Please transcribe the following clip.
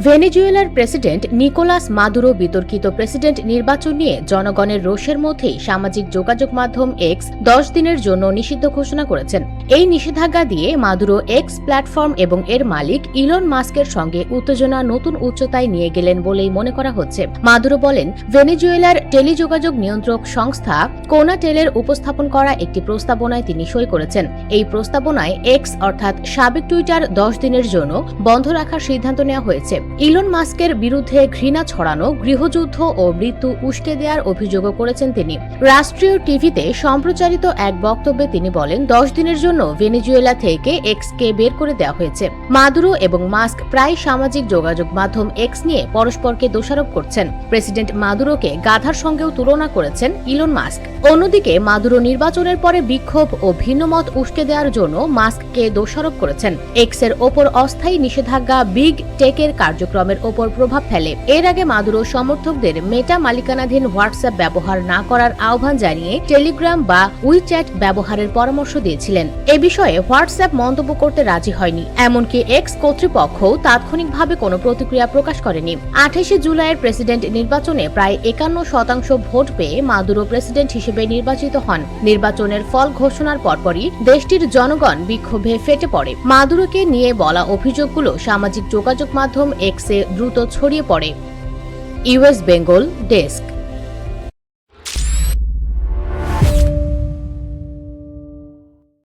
ভেনেজুয়েলার president Nicolas Maduro বিতর্কিত president নির্বাচন নিয়ে জনগণের রোষের মধ্যেই সামাজিক যোগাযোগ মাধ্যম এক্স 10 দিনের জন্য নিষিদ্ধ ঘোষণা করেছেন। এই নিষেধাজ্ঞা দিয়ে মাদুরো এক্স প্ল্যাটফর্ম এবং এর মালিক ইলন মাস্কের সঙ্গে উত্তেজনা নতুন উচ্চতায় নিয়ে গেলেন বলেই মনে করা হচ্ছে। মাদুরো বলেন, ভেনেজুয়েলার টেলিযোগাযোগ নিয়ন্ত্রক সংস্থা কোনাটেলের উপস্থাপন করা একটি প্রস্তাবনায় তিনি সই করেছেন। এই প্রস্তাবনায় এক্স অর্থাৎ সাবেক টুইটার 10 দিনের জন্য বন্ধ রাখার সিদ্ধান্ত নেওয়া হয়েছে। ইলন মাস্কের বিরুদ্ধে ঘৃণা ছড়ানো, গৃহযুদ্ধ ও মৃত্যু উস্কে দেওয়ার অভিযোগও করেছেন তিনি। রাষ্ট্রীয় টিভিতে সম্প্রচারিত এক বক্তব্যে তিনি বলেন, 10 দিনের জন্য ভেনেজুয়েলা থেকে এক্সকে বের করে দেওয়া হয়েছে। মাদুরো এবং মাস্ক প্রায় সামাজিক যোগাযোগ মাধ্যম এক্স নিয়ে পরস্পরকে দোষারোপ করছেন। প্রেসিডেন্ট মাদুরোকে গাধার সঙ্গেও তুলনা করেছেন ইলন মাস্ক। অন্যদিকে মাদুরো নির্বাচনের পরে বিক্ষোভ ও ভিন্নমত উস্কে দেওয়ার জন্য মাস্ককে দোষারোপ করেছেন। এক্সের ওপর অস্থায়ী নিষেধাজ্ঞা বিগ টেকের কার্যক্রমের ওপর প্রভাব ফেলে। এর আগে মাদুরো সমর্থকদের মেটা মালিকানাধীন হোয়াটসঅ্যাপ ব্যবহার না করার আহ্বান জানিয়ে টেলিগ্রাম বা উইচ্যাট ব্যবহারের পরামর্শ দিয়েছিলেন। এ বিষয়ে হোয়াটসঅ্যাপ মন্তব্য করতে রাজি হয়নি। এমনকি এক্স কর্তৃপক্ষও তাৎক্ষণিকভাবে কোনো প্রতিক্রিয়া প্রকাশ করেনি। 28 জুলাইয়ের প্রেসিডেন্ট নির্বাচনে প্রায় 51% ভোট পেয়ে মাদুরো প্রেসিডেন্ট হিসেবে নির্বাচিত হন। নির্বাচনের ফল ঘোষণার পরপরই দেশটির জনগণ বিক্ষোভে ফেটে পড়ে। মাদুরোকে নিয়ে বলা অভিযোগগুলো সামাজিক যোগাযোগ মাধ্যম এক্সে দ্রুত ছড়িয়ে পড়ে। US Bengal desk.